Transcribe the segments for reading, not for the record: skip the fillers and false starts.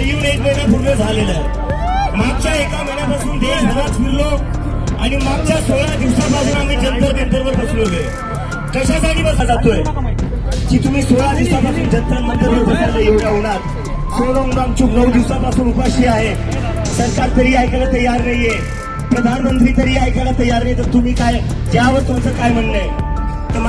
येऊन 1 महिना पूर्ण झालेला आहे. मागच्या 1 महिन्यापासून देशभरात फिरलो आणि मागच्या 16 दिवसापासून आम्ही जंतर मंतरवर बसलोय. कशासाठी बसला जातोय की तुम्ही 16 दिवसापासून जंतर मंतरवर बसले एवढ्या उन्हात. 16 उन्हात 9 दिवसापासून उपाशी आहे. सरकार तरी ऐकायला तयार नाहीये, प्रधानमंत्री तरी ऐकायला तयार नाही. तर तुम्ही काय, त्यावर तुमचं काय म्हणणं आहे? तर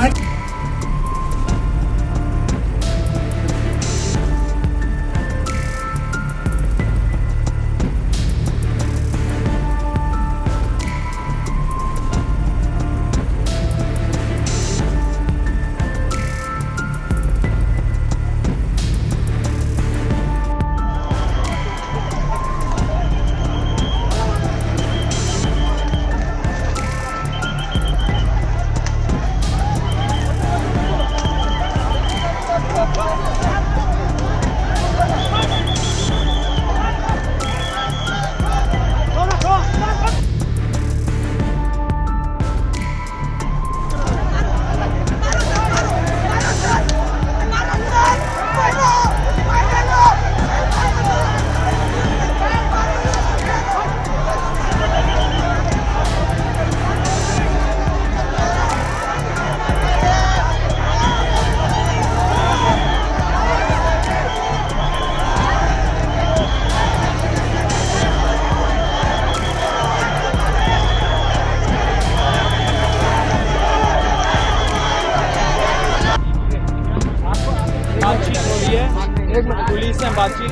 बातचीत हो रही है, पुलिस से बातचीत